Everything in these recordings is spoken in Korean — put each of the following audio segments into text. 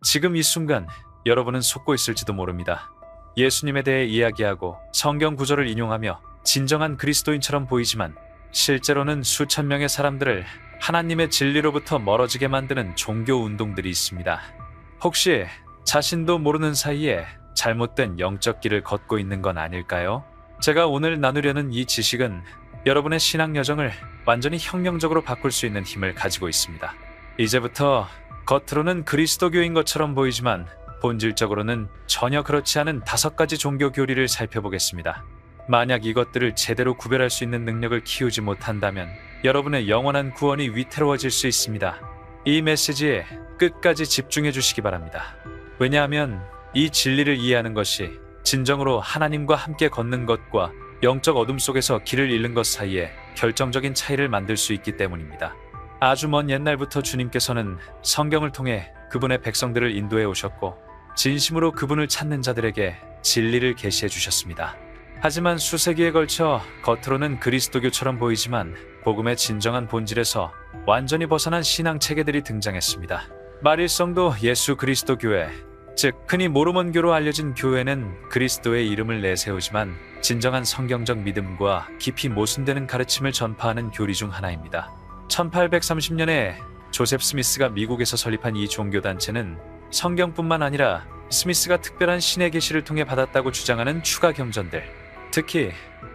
지금 이 순간 여러분은 속고 있을지도 모릅니다. 예수님에 대해 이야기하고 성경 구절을 인용하며 진정한 그리스도인처럼 보이지만 실제로는 수천 명의 사람들을 하나님의 진리로부터 멀어지게 만드는 종교 운동들이 있습니다. 혹시 자신도 모르는 사이에 잘못된 영적 길을 걷고 있는 건 아닐까요? 제가 오늘 나누려는 이 지식은 여러분의 신앙 여정을 완전히 혁명적으로 바꿀 수 있는 힘을 가지고 있습니다. 이제부터 겉으로는 그리스도교인 것처럼 보이지만 본질적으로는 전혀 그렇지 않은 5가지 종교 교리를 살펴보겠습니다. 만약 이것들을 제대로 구별할 수 있는 능력을 키우지 못한다면 여러분의 영원한 구원이 위태로워질 수 있습니다. 이 메시지에 끝까지 집중해 주시기 바랍니다. 왜냐하면 이 진리를 이해하는 것이 진정으로 하나님과 함께 걷는 것과 영적 어둠 속에서 길을 잃는 것 사이에 결정적인 차이를 만들 수 있기 때문입니다. 아주 먼 옛날부터 주님께서는 성경을 통해 그분의 백성들을 인도해 오셨고 진심으로 그분을 찾는 자들에게 진리를 계시해 주셨습니다. 하지만 수세기에 걸쳐 겉으로는 그리스도교처럼 보이지만 복음의 진정한 본질에서 완전히 벗어난 신앙 체계들이 등장했습니다. 말일성도 예수 그리스도 교회, 즉 흔히 모르몬교로 알려진 교회는 그리스도의 이름을 내세우지만 진정한 성경적 믿음과 깊이 모순되는 가르침을 전파하는 교리 중 하나입니다. 1830년에 조셉 스미스가 미국에서 설립한 이 종교단체는 성경뿐만 아니라 스미스가 특별한 신의 계시를 통해 받았다고 주장하는 추가 경전들, 특히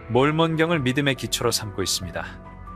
몰몬경을 믿음의 기초로 삼고 있습니다.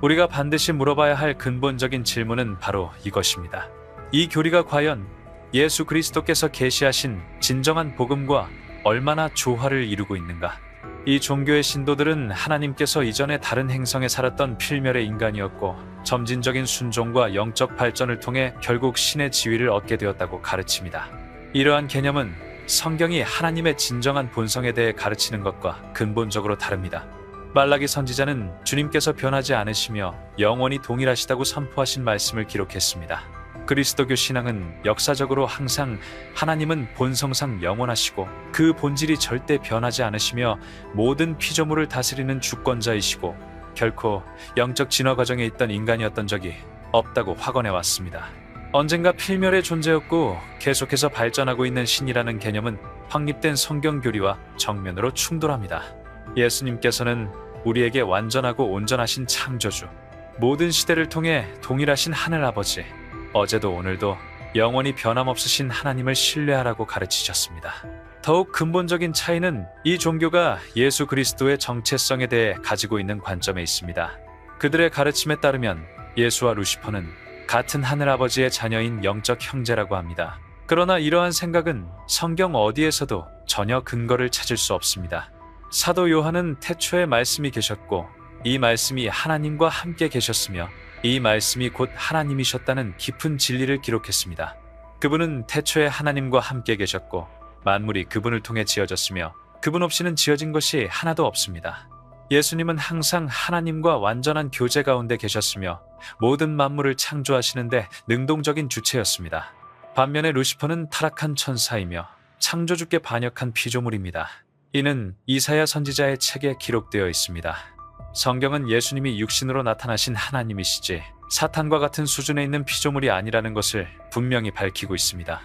우리가 반드시 물어봐야 할 근본적인 질문은 바로 이것입니다. 이 교리가 과연 예수 그리스도께서 계시하신 진정한 복음과 얼마나 조화를 이루고 있는가? 이 종교의 신도들은 하나님께서 이전에 다른 행성에 살았던 필멸의 인간이었고 점진적인 순종과 영적 발전을 통해 결국 신의 지위를 얻게 되었다고 가르칩니다. 이러한 개념은 성경이 하나님의 진정한 본성에 대해 가르치는 것과 근본적으로 다릅니다. 말라기 선지자는 주님께서 변하지 않으시며 영원히 동일하시다고 선포하신 말씀을 기록했습니다. 그리스도교 신앙은 역사적으로 항상 하나님은 본성상 영원하시고 그 본질이 절대 변하지 않으시며 모든 피조물을 다스리는 주권자이시고 결코 영적 진화 과정에 있던 인간이었던 적이 없다고 확언해 왔습니다. 언젠가 필멸의 존재였고 계속해서 발전하고 있는 신이라는 개념은 확립된 성경 교리와 정면으로 충돌합니다. 예수님께서는 우리에게 완전하고 온전하신 창조주, 모든 시대를 통해 동일하신 하늘아버지, 어제도 오늘도 영원히 변함없으신 하나님을 신뢰하라고 가르치셨습니다. 더욱 근본적인 차이는 이 종교가 예수 그리스도의 정체성에 대해 가지고 있는 관점에 있습니다. 그들의 가르침에 따르면 예수와 루시퍼는 같은 하늘아버지의 자녀인 영적 형제라고 합니다. 그러나 이러한 생각은 성경 어디에서도 전혀 근거를 찾을 수 없습니다. 사도 요한은 태초에 말씀이 계셨고 이 말씀이 하나님과 함께 계셨으며 이 말씀이 곧 하나님이셨다는 깊은 진리를 기록했습니다. 그분은 태초에 하나님과 함께 계셨고 만물이 그분을 통해 지어졌으며 그분 없이는 지어진 것이 하나도 없습니다. 예수님은 항상 하나님과 완전한 교제 가운데 계셨으며 모든 만물을 창조하시는데 능동적인 주체였습니다. 반면에 루시퍼는 타락한 천사이며 창조주께 반역한 피조물입니다. 이는 이사야 선지자의 책에 기록되어 있습니다. 성경은 예수님이 육신으로 나타나신 하나님이시지 사탄과 같은 수준에 있는 피조물이 아니라는 것을 분명히 밝히고 있습니다.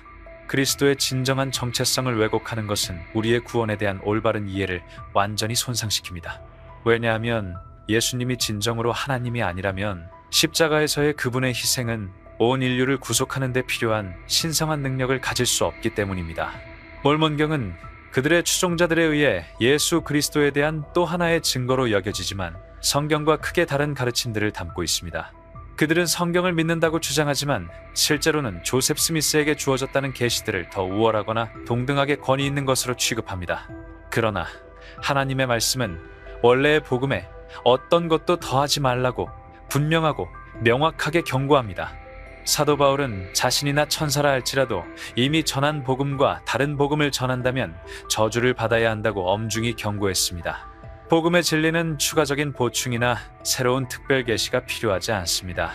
그리스도의 진정한 정체성을 왜곡하는 것은 우리의 구원에 대한 올바른 이해를 완전히 손상시킵니다. 왜냐하면 예수님이 진정으로 하나님이 아니라면 십자가에서의 그분의 희생은 온 인류를 구속하는 데 필요한 신성한 능력을 가질 수 없기 때문입니다. 몰몬경은 그들의 추종자들에 의해 예수 그리스도에 대한 또 하나의 증거로 여겨지지만 성경과 크게 다른 가르침들을 담고 있습니다. 그들은 성경을 믿는다고 주장하지만 실제로는 조셉 스미스에게 주어졌다는 계시들을 더 우월하거나 동등하게 권위 있는 것으로 취급합니다. 그러나 하나님의 말씀은 원래의 복음에 어떤 것도 더하지 말라고 분명하고 명확하게 경고합니다. 사도 바울은 자신이나 천사라 할지라도 이미 전한 복음과 다른 복음을 전한다면 저주를 받아야 한다고 엄중히 경고했습니다. 복음의 진리는 추가적인 보충이나 새로운 특별 계시가 필요하지 않습니다.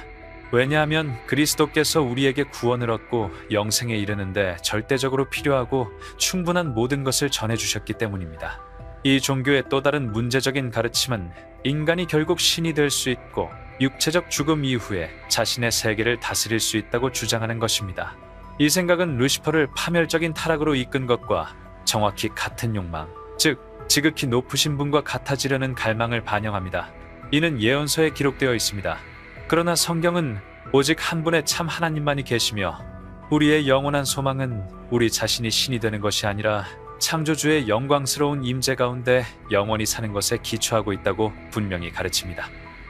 왜냐하면 그리스도께서 우리에게 구원을 얻고 영생에 이르는데 절대적으로 필요하고 충분한 모든 것을 전해주셨기 때문입니다. 이 종교의 또 다른 문제적인 가르침은 인간이 결국 신이 될 수 있고 육체적 죽음 이후에 자신의 세계를 다스릴 수 있다고 주장하는 것입니다. 이 생각은 루시퍼를 파멸적인 타락으로 이끈 것과 정확히 같은 욕망, 즉 지극히 높으신 분과 같아지려는 갈망을 반영합니다. 이는 예언서에 기록되어 있습니다. 그러나 성경은 오직 한 분의 참 하나님만이 계시며 우리의 영원한 소망은 우리 자신이 신이 되는 것이 아니라 창조주의 영광스러운 임재 가운데 영원히 사는 것에 기초하고 있다고 분명히 가르칩니다.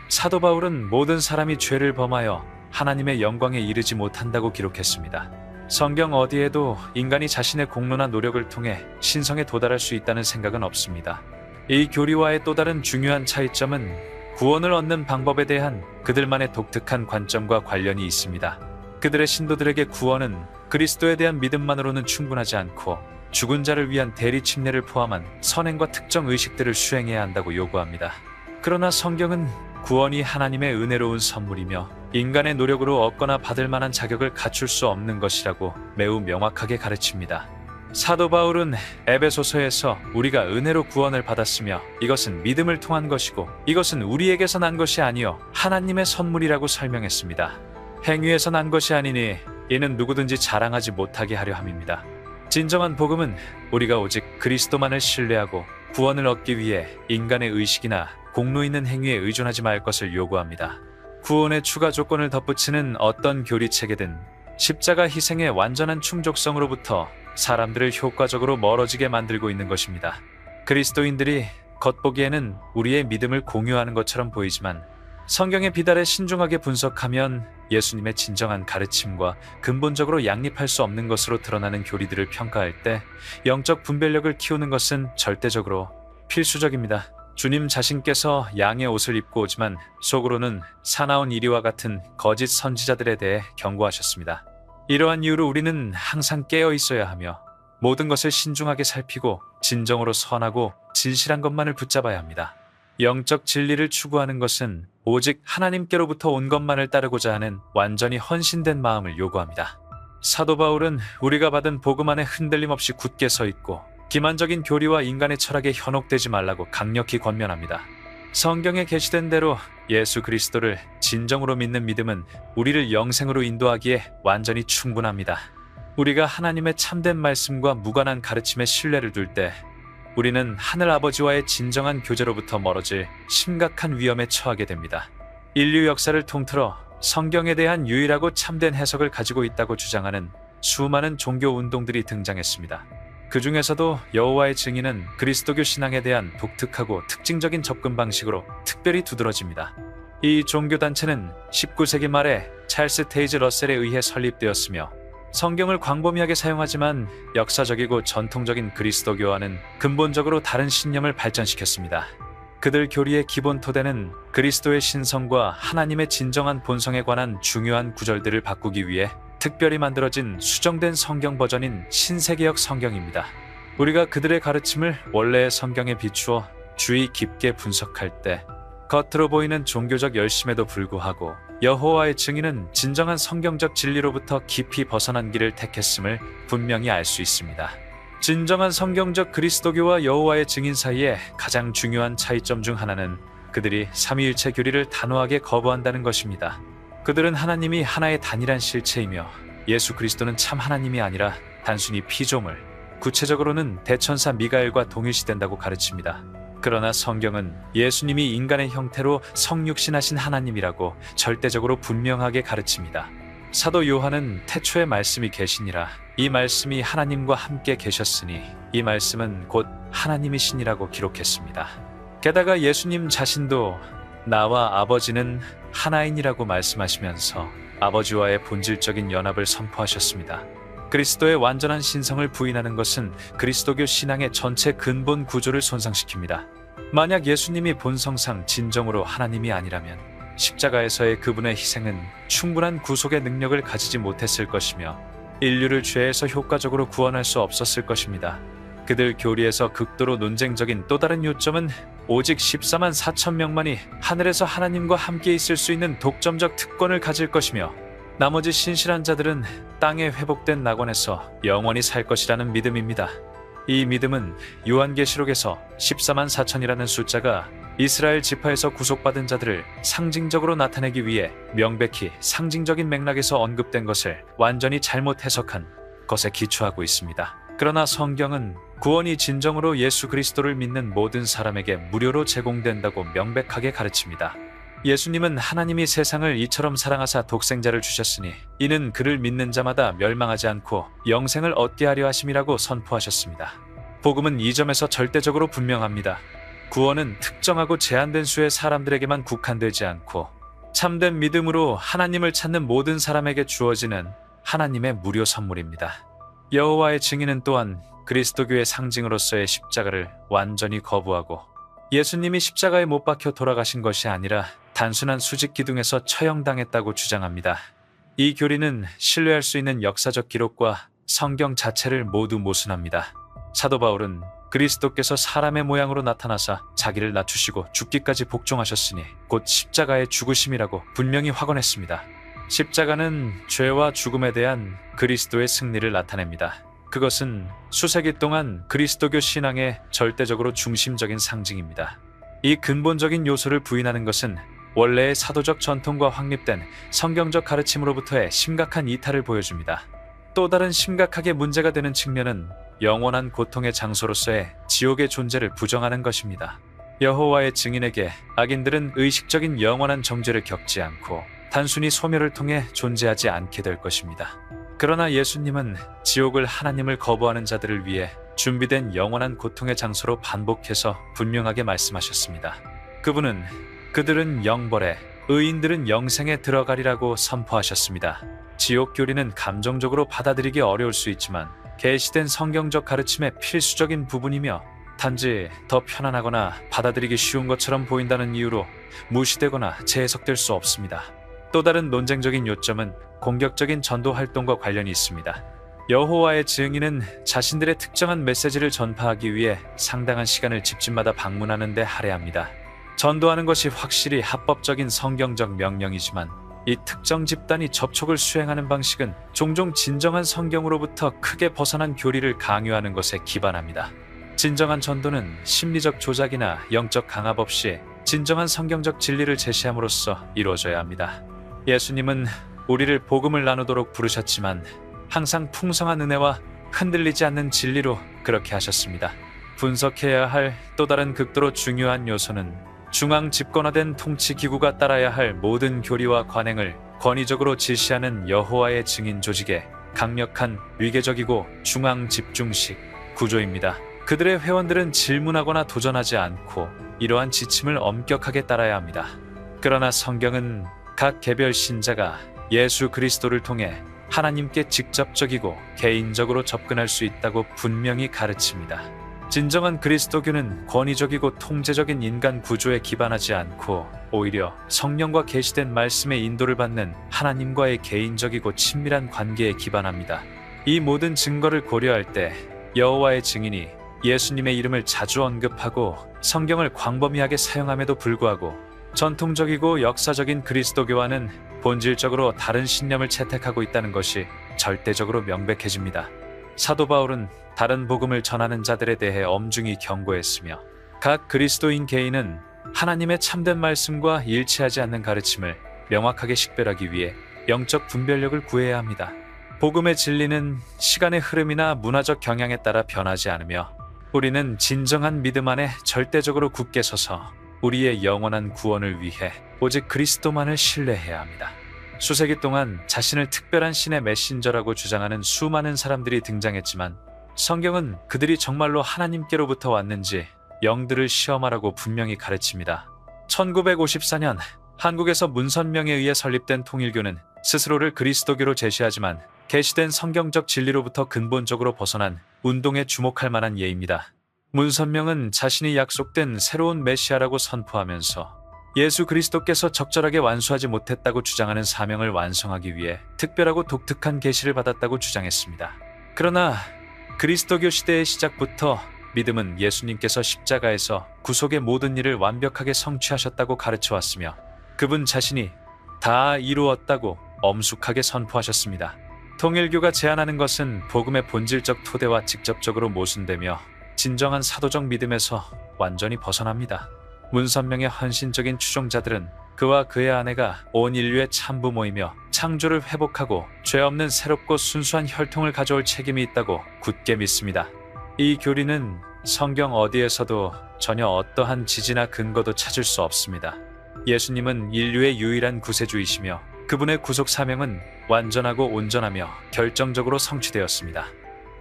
사도 바울은 모든 사람이 죄를 범하여 하나님의 영광에 이르지 못한다고 기록했습니다. 성경 어디에도 인간이 자신의 공로나 노력을 통해 신성에 도달할 수 있다는 생각은 없습니다. 이 교리와의 또 다른 중요한 차이점은 구원을 얻는 방법에 대한 그들만의 독특한 관점과 관련이 있습니다. 그들의 신도들에게 구원은 그리스도에 대한 믿음만으로는 충분하지 않고 죽은 자를 위한 대리 침례를 포함한 선행과 특정 의식들을 수행해야 한다고 요구합니다. 그러나 성경은 구원이 하나님의 은혜로운 선물이며 인간의 노력으로 얻거나 받을 만한 자격을 갖출 수 없는 것이라고 매우 명확하게 가르칩니다. 사도 바울은 에베소서에서 우리가 은혜로 구원을 받았으며 이것은 믿음을 통한 것이고 이것은 우리에게서 난 것이 아니요 하나님의 선물이라고 설명했습니다. 행위에서 난 것이 아니니 이는 누구든지 자랑하지 못하게 하려 함입니다. 진정한 복음은 우리가 오직 그리스도만을 신뢰하고 구원을 얻기 위해 인간의 의식이나 공로 있는 행위에 의존하지 말 것을 요구합니다. 구원의 추가 조건을 덧붙이는 어떤 교리체계든 십자가 희생의 완전한 충족성으로부터 사람들을 효과적으로 멀어지게 만들고 있는 것입니다. 그리스도인들이 겉보기에는 우리의 믿음을 공유하는 것처럼 보이지만 성경의 비달에 신중하게 분석하면 예수님의 진정한 가르침과 근본적으로 양립할 수 없는 것으로 드러나는 교리들을 평가할 때 영적 분별력을 키우는 것은 절대적으로 필수적입니다. 주님 자신께서 양의 옷을 입고 오지만 속으로는 사나운 이리와 같은 거짓 선지자들에 대해 경고하셨습니다. 이러한 이유로 우리는 항상 깨어 있어야 하며 모든 것을 신중하게 살피고 진정으로 선하고 진실한 것만을 붙잡아야 합니다. 영적 진리를 추구하는 것은 오직 하나님께로부터 온 것만을 따르고자 하는 완전히 헌신된 마음을 요구합니다. 사도 바울은 우리가 받은 복음 안에 흔들림 없이 굳게 서 있고 기만적인 교리와 인간의 철학에 현혹되지 말라고 강력히 권면합니다. 성경에 게시된 대로 예수 그리스도를 진정으로 믿는 믿음은 우리를 영생으로 인도하기에 완전히 충분합니다. 우리가 하나님의 참된 말씀과 무관한 가르침에 신뢰를 둘 때 우리는 하늘 아버지와의 진정한 교제로부터 멀어질 심각한 위험에 처하게 됩니다. 인류 역사를 통틀어 성경에 대한 유일하고 참된 해석을 가지고 있다고 주장하는 수많은 종교 운동들이 등장했습니다. 그 중에서도 여호와의 증인은 그리스도교 신앙에 대한 독특하고 특징적인 접근 방식으로 특별히 두드러집니다. 이 종교단체는 19세기 말에 찰스 테이즈 러셀에 의해 설립되었으며 성경을 광범위하게 사용하지만 역사적이고 전통적인 그리스도교와는 근본적으로 다른 신념을 발전시켰습니다. 그들 교리의 기본 토대는 그리스도의 신성과 하나님의 진정한 본성에 관한 중요한 구절들을 바꾸기 위해 특별히 만들어진 수정된 성경 버전인 신세계역 성경입니다. 우리가 그들의 가르침을 원래의 성경에 비추어 주의 깊게 분석할 때 겉으로 보이는 종교적 열심에도 불구하고 여호와의 증인은 진정한 성경적 진리로부터 깊이 벗어난 길을 택했음을 분명히 알 수 있습니다. 진정한 성경적 그리스도교와 여호와의 증인 사이에 가장 중요한 차이점 중 하나는 그들이 삼위일체 교리를 단호하게 거부한다는 것입니다. 그들은 하나님이 하나의 단일한 실체이며 예수 그리스도는 참 하나님이 아니라 단순히 피조물, 구체적으로는 대천사 미가엘과 동일시된다고 가르칩니다. 그러나 성경은 예수님이 인간의 형태로 성육신하신 하나님이라고 절대적으로 분명하게 가르칩니다. 사도 요한은 태초에 말씀이 계시니라 이 말씀이 하나님과 함께 계셨으니 이 말씀은 곧 하나님이시니라고 기록했습니다. 게다가 예수님 자신도 나와 아버지는 하나인이라고 말씀하시면서 아버지와의 본질적인 연합을 선포하셨습니다. 그리스도의 완전한 신성을 부인하는 것은 그리스도교 신앙의 전체 근본 구조를 손상시킵니다. 만약 예수님이 본성상 진정으로 하나님이 아니라면 십자가에서의 그분의 희생은 충분한 구속의 능력을 가지지 못했을 것이며 인류를 죄에서 효과적으로 구원할 수 없었을 것입니다. 그들 교리에서 극도로 논쟁적인 또 다른 요점은 오직 14만 4천 명만이 하늘에서 하나님과 함께 있을 수 있는 독점적 특권을 가질 것이며 나머지 신실한 자들은 땅에 회복된 낙원에서 영원히 살 것이라는 믿음입니다. 이 믿음은 요한계시록에서 14만 4천이라는 숫자가 이스라엘 지파에서 구속받은 자들을 상징적으로 나타내기 위해 명백히 상징적인 맥락에서 언급된 것을 완전히 잘못 해석한 것에 기초하고 있습니다. 그러나 성경은 구원이 진정으로 예수 그리스도를 믿는 모든 사람에게 무료로 제공된다고 명백하게 가르칩니다. 예수님은 하나님이 세상을 이처럼 사랑하사 독생자를 주셨으니 이는 그를 믿는 자마다 멸망하지 않고 영생을 얻게 하려 하심이라고 선포하셨습니다. 복음은 이 점에서 절대적으로 분명합니다. 구원은 특정하고 제한된 수의 사람들에게만 국한되지 않고 참된 믿음으로 하나님을 찾는 모든 사람에게 주어지는 하나님의 무료 선물입니다. 여호와의 증인은 또한 그리스도교의 상징으로서의 십자가를 완전히 거부하고 예수님이 십자가에 못 박혀 돌아가신 것이 아니라 단순한 수직 기둥에서 처형당했다고 주장합니다. 이 교리는 신뢰할 수 있는 역사적 기록과 성경 자체를 모두 모순합니다. 사도 바울은 그리스도께서 사람의 모양으로 나타나사 자기를 낮추시고 죽기까지 복종하셨으니 곧 십자가의 죽으심이라고 분명히 확언했습니다. 십자가는 죄와 죽음에 대한 그리스도의 승리를 나타냅니다. 그것은 수세기 동안 그리스도교 신앙의 절대적으로 중심적인 상징입니다. 이 근본적인 요소를 부인하는 것은 원래의 사도적 전통과 확립된 성경적 가르침으로부터의 심각한 이탈을 보여줍니다. 또 다른 심각하게 문제가 되는 측면은 영원한 고통의 장소로서의 지옥의 존재를 부정하는 것입니다. 여호와의 증인에게 악인들은 의식적인 영원한 정죄를 겪지 않고 단순히 소멸을 통해 존재하지 않게 될 것입니다. 그러나 예수님은 지옥을 하나님을 거부하는 자들을 위해 준비된 영원한 고통의 장소로 반복해서 분명하게 말씀하셨습니다. 그분은 그들은 영벌에, 의인들은 영생에 들어가리라고 선포하셨습니다. 지옥 교리는 감정적으로 받아들이기 어려울 수 있지만 계시된 성경적 가르침의 필수적인 부분이며 단지 더 편안하거나 받아들이기 쉬운 것처럼 보인다는 이유로 무시되거나 재해석될 수 없습니다. 또 다른 논쟁적인 요점은 공격적인 전도 활동과 관련이 있습니다. 여호와의 증인은 자신들의 특정한 메시지를 전파하기 위해 상당한 시간을 집집마다 방문하는 데 할애합니다. 전도하는 것이 확실히 합법적인 성경적 명령이지만 이 특정 집단이 접촉을 수행하는 방식은 종종 진정한 성경으로부터 크게 벗어난 교리를 강요하는 것에 기반합니다. 진정한 전도는 심리적 조작이나 영적 강압 없이 진정한 성경적 진리를 제시함으로써 이루어져야 합니다. 예수님은 우리를 복음을 나누도록 부르셨지만 항상 풍성한 은혜와 흔들리지 않는 진리로 그렇게 하셨습니다. 분석해야 할 또 다른 극도로 중요한 요소는 중앙 집권화된 통치 기구가 따라야 할 모든 교리와 관행을 권위적으로 지시하는 여호와의 증인 조직의 강력한 위계적이고 중앙 집중식 구조입니다. 그들의 회원들은 질문하거나 도전하지 않고 이러한 지침을 엄격하게 따라야 합니다. 그러나 성경은 각 개별 신자가 예수 그리스도를 통해 하나님께 직접적이고 개인적으로 접근할 수 있다고 분명히 가르칩니다. 진정한 그리스도교는 권위적이고 통제적인 인간 구조에 기반하지 않고 오히려 성령과 계시된 말씀의 인도를 받는 하나님과의 개인적이고 친밀한 관계에 기반합니다. 이 모든 증거를 고려할 때 여호와의 증인이 예수님의 이름을 자주 언급하고 성경을 광범위하게 사용함에도 불구하고 전통적이고 역사적인 그리스도교와는 본질적으로 다른 신념을 채택하고 있다는 것이 절대적으로 명백해집니다. 사도 바울은 다른 복음을 전하는 자들에 대해 엄중히 경고했으며 각 그리스도인 개인은 하나님의 참된 말씀과 일치하지 않는 가르침을 명확하게 식별하기 위해 영적 분별력을 구해야 합니다. 복음의 진리는 시간의 흐름이나 문화적 경향에 따라 변하지 않으며 우리는 진정한 믿음 안에 절대적으로 굳게 서서 우리의 영원한 구원을 위해 오직 그리스도만을 신뢰해야 합니다. 수세기 동안 자신을 특별한 신의 메신저라고 주장하는 수많은 사람들이 등장했지만 성경은 그들이 정말로 하나님께로부터 왔는지 영들을 시험하라고 분명히 가르칩니다. 1954년 한국에서 문선명에 의해 설립된 통일교는 스스로를 그리스도교로 제시하지만 계시된 성경적 진리로부터 근본적으로 벗어난 운동에 주목할 만한 예입니다. 문선명은 자신이 약속된 새로운 메시아라고 선포하면서 예수 그리스도께서 적절하게 완수하지 못했다고 주장하는 사명을 완성하기 위해 특별하고 독특한 계시를 받았다고 주장했습니다. 그러나 그리스도교 시대의 시작부터 믿음은 예수님께서 십자가에서 구속의 모든 일을 완벽하게 성취하셨다고 가르쳐왔으며 그분 자신이 다 이루었다고 엄숙하게 선포하셨습니다. 통일교가 제안하는 것은 복음의 본질적 토대와 직접적으로 모순되며 진정한 사도적 믿음에서 완전히 벗어납니다. 문선명의 헌신적인 추종자들은 그와 그의 아내가 온 인류의 참부모이며 창조를 회복하고 죄 없는 새롭고 순수한 혈통을 가져올 책임이 있다고 굳게 믿습니다. 이 교리는 성경 어디에서도 전혀 어떠한 지지나 근거도 찾을 수 없습니다. 예수님은 인류의 유일한 구세주이시며 그분의 구속 사명은 완전하고 온전하며 결정적으로 성취되었습니다.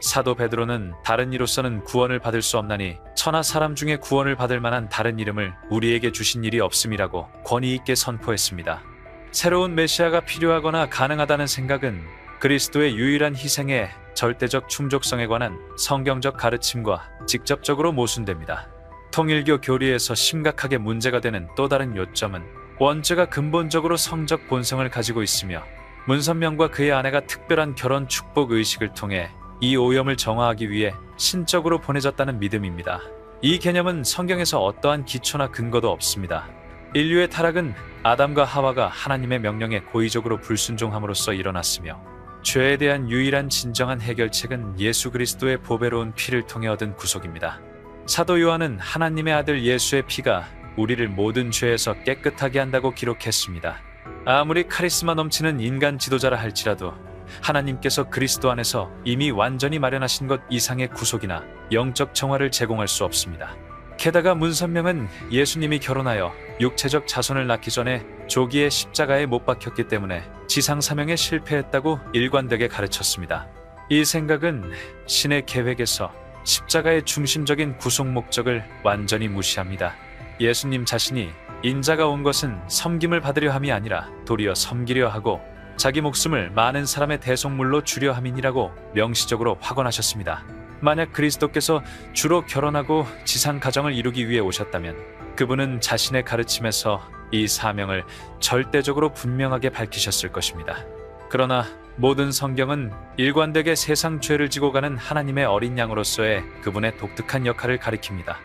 사도 베드로는 다른 이로서는 구원을 받을 수 없나니 천하 사람 중에 구원을 받을 만한 다른 이름을 우리에게 주신 일이 없음이라고 권위 있게 선포했습니다. 새로운 메시아가 필요하거나 가능하다는 생각은 그리스도의 유일한 희생의 절대적 충족성에 관한 성경적 가르침과 직접적으로 모순됩니다. 통일교 교리에서 심각하게 문제가 되는 또 다른 요점은 원죄가 근본적으로 성적 본성을 가지고 있으며 문선명과 그의 아내가 특별한 결혼 축복 의식을 통해 이 오염을 정화하기 위해 신적으로 보내졌다는 믿음입니다. 이 개념은 성경에서 어떠한 기초나 근거도 없습니다. 인류의 타락은 아담과 하와가 하나님의 명령에 고의적으로 불순종함으로써 일어났으며 죄에 대한 유일한 진정한 해결책은 예수 그리스도의 보배로운 피를 통해 얻은 구속입니다. 사도 요한은 하나님의 아들 예수의 피가 우리를 모든 죄에서 깨끗하게 한다고 기록했습니다. 아무리 카리스마 넘치는 인간 지도자라 할지라도 하나님께서 그리스도 안에서 이미 완전히 마련하신 것 이상의 구속이나 영적 정화를 제공할 수 없습니다. 게다가 문선명은 예수님이 결혼하여 육체적 자손을 낳기 전에 조기에 십자가에 못 박혔기 때문에 지상 사명에 실패했다고 일관되게 가르쳤습니다. 이 생각은 신의 계획에서 십자가의 중심적인 구속 목적을 완전히 무시합니다. 예수님 자신이 인자가 온 것은 섬김을 받으려 함이 아니라 도리어 섬기려 하고 자기 목숨을 많은 사람의 대속물로 주려 함이니라고 명시적으로 확언하셨습니다. 만약 그리스도께서 주로 결혼하고 지상 가정을 이루기 위해 오셨다면 그분은 자신의 가르침에서 이 사명을 절대적으로 분명하게 밝히셨을 것입니다. 그러나 모든 성경은 일관되게 세상 죄를 지고 가는 하나님의 어린 양으로서의 그분의 독특한 역할을 가리킵니다.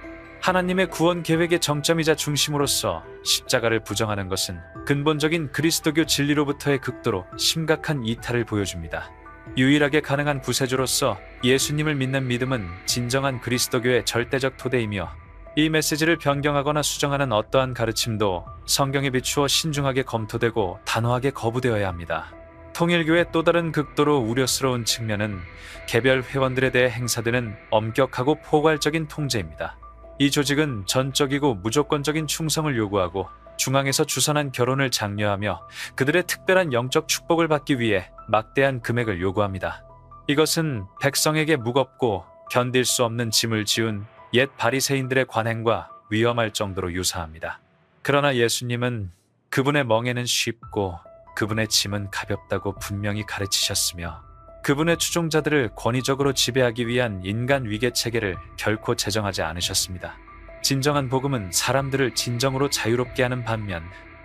하나님의 구원 계획의 정점이자 중심으로서 십자가를 부정하는 것은 근본적인 그리스도교 진리로부터의 극도로 심각한 이탈을 보여줍니다. 유일하게 가능한 구세주로서 예수님을 믿는 믿음은 진정한 그리스도교의 절대적 토대이며 이 메시지를 변경하거나 수정하는 어떠한 가르침도 성경에 비추어 신중하게 검토되고 단호하게 거부되어야 합니다. 통일교의 또 다른 극도로 우려스러운 측면은 개별 회원들에 대해 행사되는 엄격하고 포괄적인 통제입니다. 이 조직은 전적이고 무조건적인 충성을 요구하고 중앙에서 주선한 결혼을 장려하며 그들의 특별한 영적 축복을 받기 위해 막대한 금액을 요구합니다. 이것은 백성에게 무겁고 견딜 수 없는 짐을 지운 옛 바리새인들의 관행과 위험할 정도로 유사합니다. 그러나 예수님은 그분의 멍에는 쉽고 그분의 짐은 가볍다고 분명히 가르치셨으며 그분의 추종자들을 권위적으로 지배하기 위한 인간 위계 체계를 결코 제정하지 않으셨습니다. 진정한 복음은 사람들을 진정으로 자유롭게 하는 반면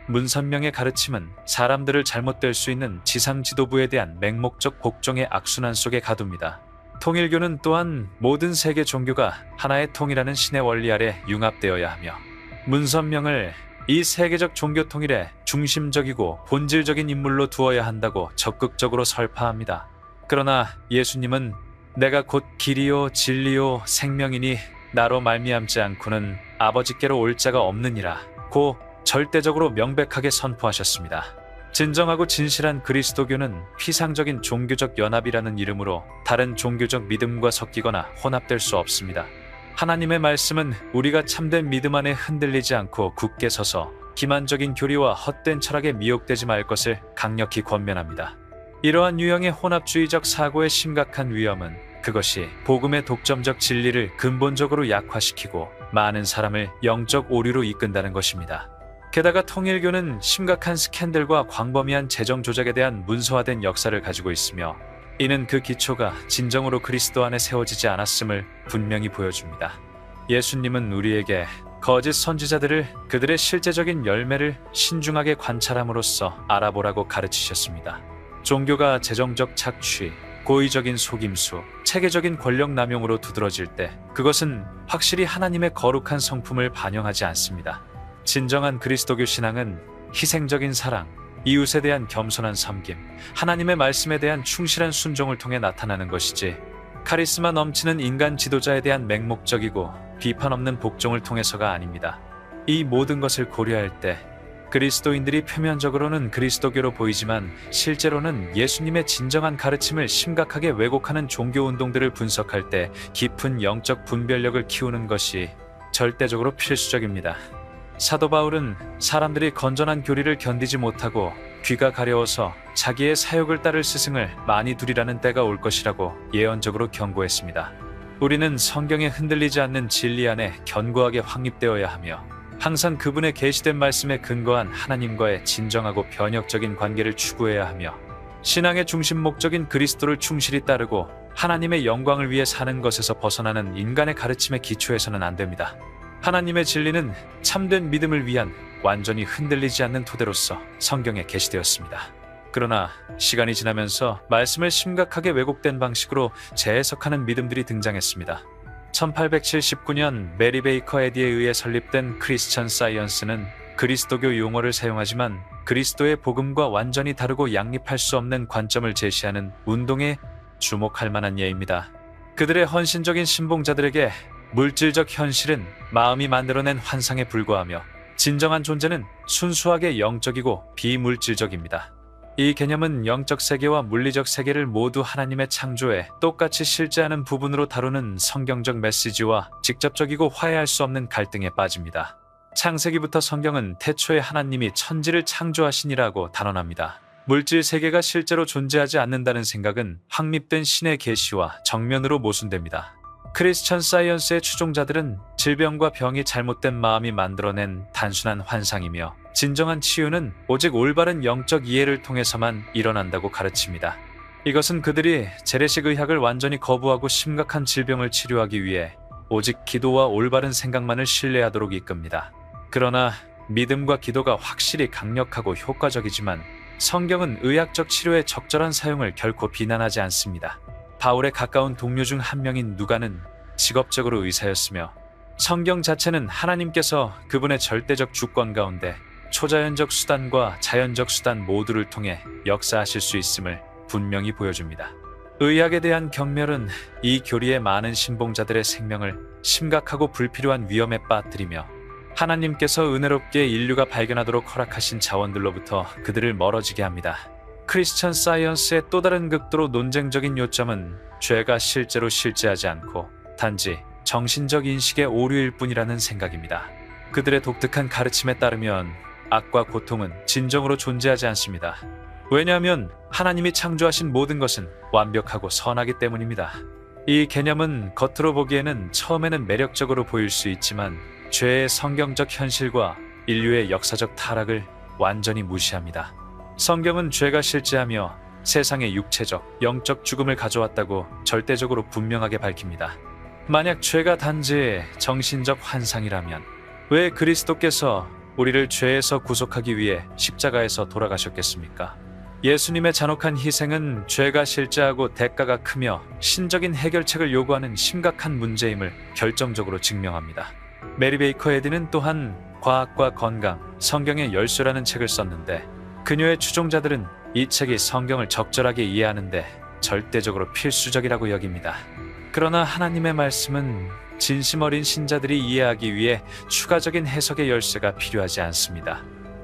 문선명의 가르침은 사람들을 잘못될 수 있는 지상 지도부에 대한 맹목적 복종의 악순환 속에 가둡니다. 통일교는 또한 모든 세계 종교가 하나의 통일하는 신의 원리 아래 융합되어야 하며 문선명을 이 세계적 종교 통일의 중심적이고 본질적인 인물로 두어야 한다고 적극적으로 설파합니다. 그러나 예수님은 내가 곧 길이요 진리요 생명이니 나로 말미암지 않고는 아버지께로 올 자가 없느니라 고 절대적으로 명백하게 선포하셨습니다. 진정하고 진실한 그리스도교는 피상적인 종교적 연합이라는 이름으로 다른 종교적 믿음과 섞이거나 혼합될 수 없습니다. 하나님의 말씀은 우리가 참된 믿음 안에 흔들리지 않고 굳게 서서 기만적인 교리와 헛된 철학에 미혹되지 말 것을 강력히 권면합니다. 이러한 유형의 혼합주의적 사고의 심각한 위험은 그것이 복음의 독점적 진리를 근본적으로 약화시키고 많은 사람을 영적 오류로 이끈다는 것입니다. 게다가 통일교는 심각한 스캔들과 광범위한 재정 조작에 대한 문서화된 역사를 가지고 있으며 이는 그 기초가 진정으로 그리스도 안에 세워지지 않았음을 분명히 보여줍니다. 예수님은 우리에게 거짓 선지자들을 그들의 실제적인 열매를 신중하게 관찰함으로써 알아보라고 가르치셨습니다. 종교가 재정적 착취, 고의적인 속임수, 체계적인 권력 남용으로 두드러질 때 그것은 확실히 하나님의 거룩한 성품을 반영하지 않습니다. 진정한 그리스도교 신앙은 희생적인 사랑, 이웃에 대한 겸손한 섬김, 하나님의 말씀에 대한 충실한 순종을 통해 나타나는 것이지 카리스마 넘치는 인간 지도자에 대한 맹목적이고 비판 없는 복종을 통해서가 아닙니다. 이 모든 것을 고려할 때 그리스도인들이 표면적으로는 그리스도교로 보이지만 실제로는 예수님의 진정한 가르침을 심각하게 왜곡하는 종교운동들을 분석할 때 깊은 영적 분별력을 키우는 것이 절대적으로 필수적입니다. 사도 바울은 사람들이 건전한 교리를 견디지 못하고 귀가 가려워서 자기의 사욕을 따를 스승을 많이 두리라는 때가 올 것이라고 예언적으로 경고했습니다. 우리는 성경에 흔들리지 않는 진리 안에 견고하게 확립되어야 하며 항상 그분의 계시된 말씀에 근거한 하나님과의 진정하고 변혁적인 관계를 추구해야 하며 신앙의 중심 목적인 그리스도를 충실히 따르고 하나님의 영광을 위해 사는 것에서 벗어나는 인간의 가르침에 기초해서는 안 됩니다. 하나님의 진리는 참된 믿음을 위한 완전히 흔들리지 않는 토대로서 성경에 게시되었습니다. 그러나 시간이 지나면서 말씀을 심각하게 왜곡된 방식으로 재해석하는 믿음들이 등장했습니다. 1879년 메리 베이커 에디에 의해 설립된 크리스천 사이언스는 그리스도교 용어를 사용하지만 그리스도의 복음과 완전히 다르고 양립할 수 없는 관점을 제시하는 운동에 주목할 만한 예입니다. 그들의 헌신적인 신봉자들에게 물질적 현실은 마음이 만들어낸 환상에 불과하며 진정한 존재는 순수하게 영적이고 비물질적입니다. 이 개념은 영적 세계와 물리적 세계를 모두 하나님의 창조에 똑같이 실제하는 부분으로 다루는 성경적 메시지와 직접적이고 화해할 수 없는 갈등에 빠집니다. 창세기부터 성경은 태초에 하나님이 천지를 창조하시니라고 단언합니다. 물질 세계가 실제로 존재하지 않는다는 생각은 확립된 신의 계시와 정면으로 모순됩니다. 크리스천 사이언스의 추종자들은 질병과 병이 잘못된 마음이 만들어낸 단순한 환상이며 진정한 치유는 오직 올바른 영적 이해를 통해서만 일어난다고 가르칩니다. 이것은 그들이 재래식 의학을 완전히 거부하고 심각한 질병을 치료하기 위해 오직 기도와 올바른 생각만을 신뢰하도록 이끕니다. 그러나 믿음과 기도가 확실히 강력하고 효과적이지만 성경은 의학적 치료의 적절한 사용을 결코 비난하지 않습니다. 바울의 가까운 동료 중 한 명인 누가는 직업적으로 의사였으며 성경 자체는 하나님께서 그분의 절대적 주권 가운데 초자연적 수단과 자연적 수단 모두를 통해 역사하실 수 있음을 분명히 보여줍니다. 의학에 대한 경멸은 이 교리의 많은 신봉자들의 생명을 심각하고 불필요한 위험에 빠뜨리며 하나님께서 은혜롭게 인류가 발견하도록 허락하신 자원들로부터 그들을 멀어지게 합니다. 크리스천 사이언스의 또 다른 극도로 논쟁적인 요점은 죄가 실제로 실제하지 않고 단지 정신적 인식의 오류일 뿐이라는 생각입니다. 그들의 독특한 가르침에 따르면 악과 고통은 진정으로 존재하지 않습니다. 왜냐하면 하나님이 창조하신 모든 것은 완벽하고 선하기 때문입니다. 이 개념은 겉으로 보기에는 처음에는 매력적으로 보일 수 있지만 죄의 성경적 현실과 인류의 역사적 타락을 완전히 무시합니다. 성경은 죄가 실제하며 세상의 육체적, 영적 죽음을 가져왔다고 절대적으로 분명하게 밝힙니다. 만약 죄가 단지 정신적 환상이라면 왜 그리스도께서 우리를 죄에서 구속하기 위해 십자가에서 돌아가셨겠습니까? 예수님의 잔혹한 희생은 죄가 실제하고 대가가 크며 신적인 해결책을 요구하는 심각한 문제임을 결정적으로 증명합니다. 메리 베이커 에디는 또한 과학과 건강, 성경의 열쇠라는 책을 썼는데 그녀의 추종자들은 이 책이 성경을 적절하게 이해하는데 절대적으로 필수적이라고 여깁니다. 그러나 하나님의 말씀은 진심 어린 신자들이 이해하기 위해 추가적인 해석의 열쇠가 필요하지 않습니다.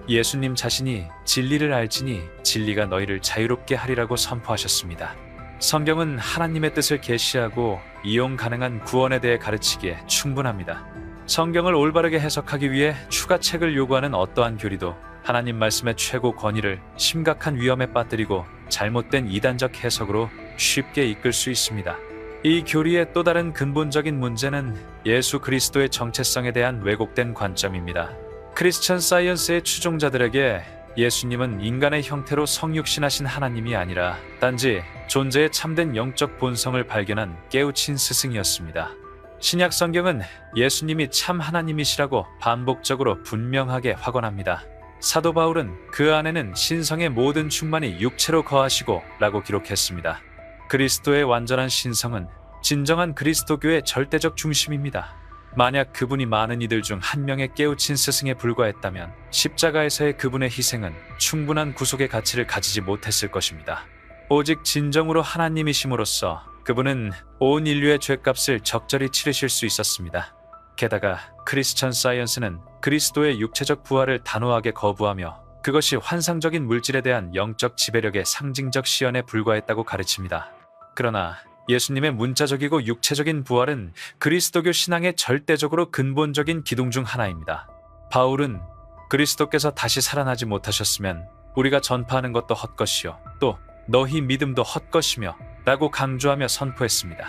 예수님 자신이 진리를 알지니 진리가 너희를 자유롭게 하리라고 선포하셨습니다. 성경은 하나님의 뜻을 계시하고 이용 가능한 구원에 대해 가르치기에 충분합니다. 성경을 올바르게 해석하기 위해 추가 책을 요구하는 어떠한 교리도 하나님 말씀의 최고 권위를 심각한 위험에 빠뜨리고 잘못된 이단적 해석으로 쉽게 이끌 수 있습니다. 이 교리의 또 다른 근본적인 문제는 예수 그리스도의 정체성에 대한 왜곡된 관점입니다. 크리스천 사이언스의 추종자들에게 예수님은 인간의 형태로 성육신하신 하나님이 아니라 단지 존재의 참된 영적 본성을 발견한 깨우친 스승이었습니다. 신약 성경은 예수님이 참 하나님이시라고 반복적으로 분명하게 확언합니다. 사도 바울은 그 안에는 신성의 모든 충만이 육체로 거하시고 라고 기록했습니다. 그리스도의 완전한 신성은 진정한 그리스도교의 절대적 중심입니다. 만약 그분이 많은 이들 중 한 명의 깨우친 스승에 불과했다면 십자가에서의 그분의 희생은 충분한 구속의 가치를 가지지 못했을 것입니다. 오직 진정으로 하나님이심으로써 그분은 온 인류의 죄값을 적절히 치르실 수 있었습니다. 게다가 크리스천 사이언스는 그리스도의 육체적 부활을 단호하게 거부하며 그것이 환상적인 물질에 대한 영적 지배력의 상징적 시연에 불과했다고 가르칩니다. 그러나 예수님의 문자적이고 육체적인 부활은 그리스도교 신앙의 절대적으로 근본적인 기둥 중 하나입니다. 바울은 그리스도께서 다시 살아나지 못하셨으면 우리가 전파하는 것도 헛것이요 또 너희 믿음도 헛것이며 라고 강조하며 선포했습니다.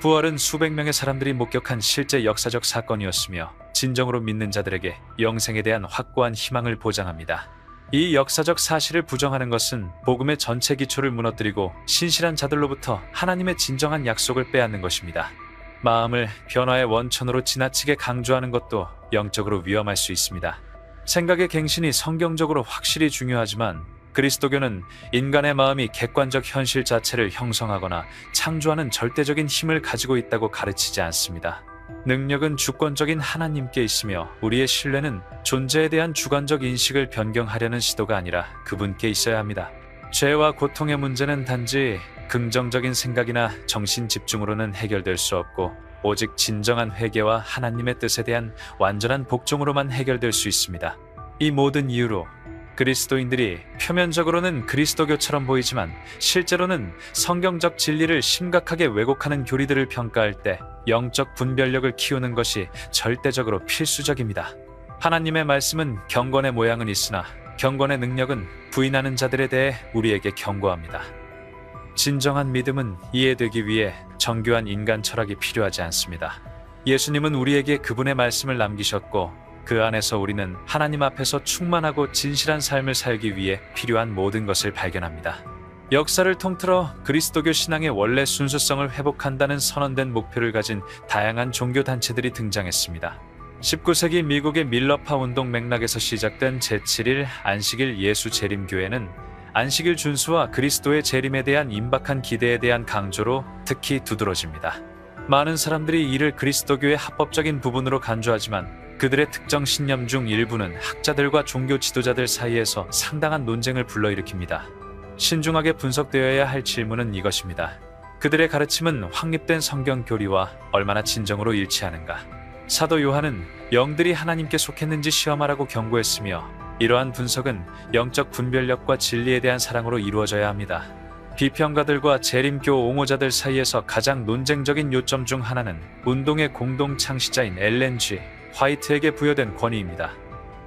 부활은 수백 명의 사람들이 목격한 실제 역사적 사건이었으며 진정으로 믿는 자들에게 영생에 대한 확고한 희망을 보장합니다. 이 역사적 사실을 부정하는 것은 복음의 전체 기초를 무너뜨리고 신실한 자들로부터 하나님의 진정한 약속을 빼앗는 것입니다. 마음을 변화의 원천으로 지나치게 강조하는 것도 영적으로 위험할 수 있습니다. 생각의 갱신이 성경적으로 확실히 중요하지만 그리스도교는 인간의 마음이 객관적 현실 자체를 형성하거나 창조하는 절대적인 힘을 가지고 있다고 가르치지 않습니다. 능력은 주권적인 하나님께 있으며 우리의 신뢰는 존재에 대한 주관적 인식을 변경하려는 시도가 아니라 그분께 있어야 합니다. 죄와 고통의 문제는 단지 긍정적인 생각이나 정신 집중으로는 해결될 수 없고 오직 진정한 회개와 하나님의 뜻에 대한 완전한 복종으로만 해결될 수 있습니다. 이 모든 이유로 그리스도인들이 표면적으로는 그리스도교처럼 보이지만 실제로는 성경적 진리를 심각하게 왜곡하는 교리들을 평가할 때 영적 분별력을 키우는 것이 절대적으로 필수적입니다. 하나님의 말씀은 경건의 모양은 있으나 경건의 능력은 부인하는 자들에 대해 우리에게 경고합니다. 진정한 믿음은 이해되기 위해 정교한 인간 철학이 필요하지 않습니다. 예수님은 우리에게 그분의 말씀을 남기셨고 그 안에서 우리는 하나님 앞에서 충만하고 진실한 삶을 살기 위해 필요한 모든 것을 발견합니다. 역사를 통틀어 그리스도교 신앙의 원래 순수성을 회복한다는 선언된 목표를 가진 다양한 종교단체들이 등장했습니다. 19세기 미국의 밀러파 운동 맥락에서 시작된 제7일 안식일 예수 재림교회는 안식일 준수와 그리스도의 재림에 대한 임박한 기대에 대한 강조로 특히 두드러집니다. 많은 사람들이 이를 그리스도교의 합법적인 부분으로 간주하지만 그들의 특정 신념 중 일부는 학자들과 종교 지도자들 사이에서 상당한 논쟁을 불러일으킵니다. 신중하게 분석되어야 할 질문은 이것입니다. 그들의 가르침은 확립된 성경 교리와 얼마나 진정으로 일치하는가? 사도 요한은 영들이 하나님께 속했는지 시험하라고 경고했으며 이러한 분석은 영적 분별력과 진리에 대한 사랑으로 이루어져야 합니다. 비평가들과 재림교 옹호자들 사이에서 가장 논쟁적인 요점 중 하나는 운동의 공동 창시자인 엘렌 G. 화이트에게 부여된 권위입니다.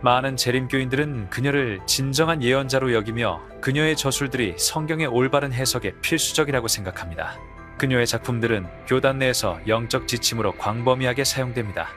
많은 재림교인들은 그녀를 진정한 예언자로 여기며 그녀의 저술들이 성경의 올바른 해석에 필수적이라고 생각합니다. 그녀의 작품들은 교단 내에서 영적 지침으로 광범위하게 사용됩니다.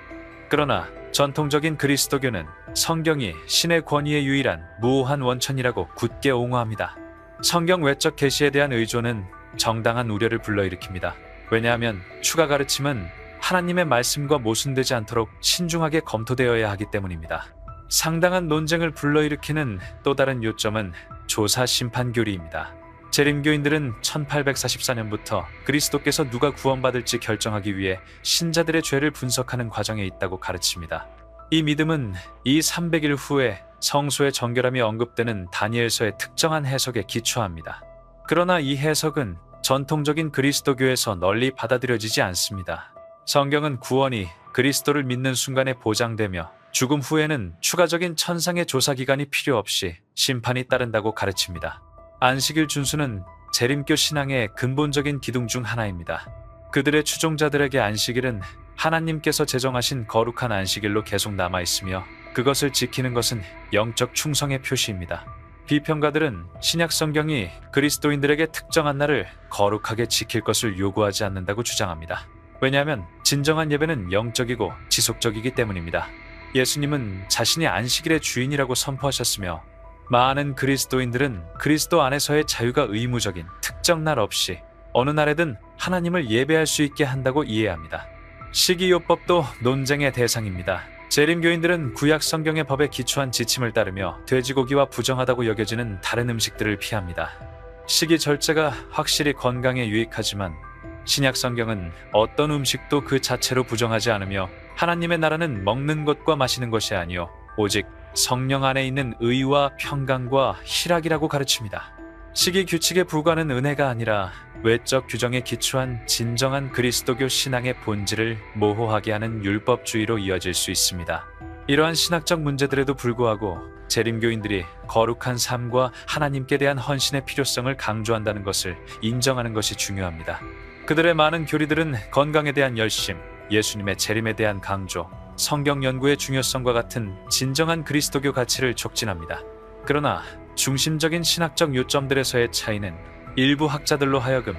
그러나 전통적인 그리스도교는 성경이 신의 권위의 유일한 무오한 원천이라고 굳게 옹호합니다. 성경 외적 계시에 대한 의존은 정당한 우려를 불러일으킵니다. 왜냐하면 추가 가르침은 하나님의 말씀과 모순되지 않도록 신중하게 검토되어야 하기 때문입니다. 상당한 논쟁을 불러일으키는 또 다른 요점은 조사 심판 교리입니다. 재림교인들은 1844년부터 그리스도께서 누가 구원받을지 결정하기 위해 신자들의 죄를 분석하는 과정에 있다고 가르칩니다. 이 믿음은 이 300일 후에 성소의 정결함이 언급되는 다니엘서의 특정한 해석에 기초합니다. 그러나 이 해석은 전통적인 그리스도교에서 널리 받아들여지지 않습니다. 성경은 구원이 그리스도를 믿는 순간에 보장되며 죽음 후에는 추가적인 천상의 조사 기간이 필요 없이 심판이 따른다고 가르칩니다. 안식일 준수는 재림교 신앙의 근본적인 기둥 중 하나입니다. 그들의 추종자들에게 안식일은 하나님께서 제정하신 거룩한 안식일로 계속 남아있으며 그것을 지키는 것은 영적 충성의 표시입니다. 비평가들은 신약 성경이 그리스도인들에게 특정한 날을 거룩하게 지킬 것을 요구하지 않는다고 주장합니다. 왜냐하면 진정한 예배는 영적이고 지속적이기 때문입니다. 예수님은 자신이 안식일의 주인이라고 선포하셨으며 많은 그리스도인들은 그리스도 안에서의 자유가 의무적인 특정 날 없이 어느 날에든 하나님을 예배할 수 있게 한다고 이해합니다. 식이요법도 논쟁의 대상입니다. 재림교인들은 구약 성경의 법에 기초한 지침을 따르며 돼지고기와 부정하다고 여겨지는 다른 음식들을 피합니다. 식이 절제가 확실히 건강에 유익하지만 신약 성경은 어떤 음식도 그 자체로 부정하지 않으며 하나님의 나라는 먹는 것과 마시는 것이 아니요 오직 성령 안에 있는 의와 평강과 희락이라고 가르칩니다. 시기 규칙에 부과하는 은혜가 아니라 외적 규정에 기초한 진정한 그리스도교 신앙의 본질을 모호하게 하는 율법주의로 이어질 수 있습니다. 이러한 신학적 문제들에도 불구하고 재림교인들이 거룩한 삶과 하나님께 대한 헌신의 필요성을 강조한다는 것을 인정하는 것이 중요합니다. 그들의 많은 교리들은 건강에 대한 열심, 예수님의 재림에 대한 강조, 성경 연구의 중요성과 같은 진정한 그리스도교 가치를 촉진합니다. 그러나 중심적인 신학적 요점들에서의 차이는 일부 학자들로 하여금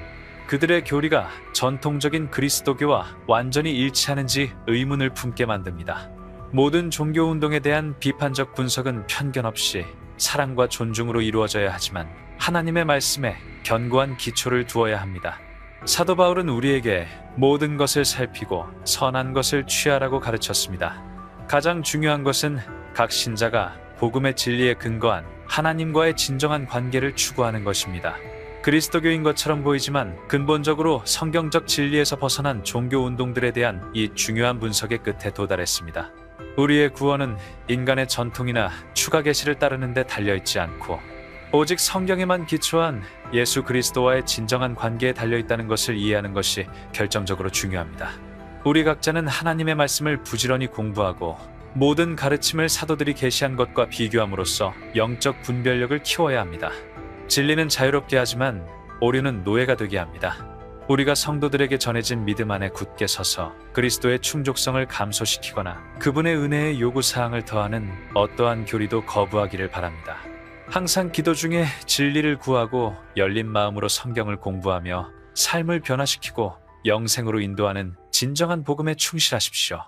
그들의 교리가 전통적인 그리스도교와 완전히 일치하는지 의문을 품게 만듭니다. 모든 종교 운동에 대한 비판적 분석은 편견 없이 사랑과 존중으로 이루어져야 하지만 하나님의 말씀에 견고한 기초를 두어야 합니다. 사도 바울은 우리에게 모든 것을 살피고 선한 것을 취하라고 가르쳤습니다. 가장 중요한 것은 각 신자가 복음의 진리에 근거한 하나님과의 진정한 관계를 추구하는 것입니다. 그리스도교인 것처럼 보이지만 근본적으로 성경적 진리에서 벗어난 종교 운동들에 대한 이 중요한 분석의 끝에 도달했습니다. 우리의 구원은 인간의 전통이나 추가 계시를 따르는 데 달려있지 않고 오직 성경에만 기초한 예수 그리스도와의 진정한 관계에 달려있다는 것을 이해하는 것이 결정적으로 중요합니다. 우리 각자는 하나님의 말씀을 부지런히 공부하고 모든 가르침을 사도들이 계시한 것과 비교함으로써 영적 분별력을 키워야 합니다. 진리는 자유롭게 하지만 오류는 노예가 되게 합니다. 우리가 성도들에게 전해진 믿음 안에 굳게 서서 그리스도의 충족성을 감소시키거나 그분의 은혜의 요구사항을 더하는 어떠한 교리도 거부하기를 바랍니다. 항상 기도 중에 진리를 구하고 열린 마음으로 성경을 공부하며 삶을 변화시키고 영생으로 인도하는 진정한 복음에 충실하십시오.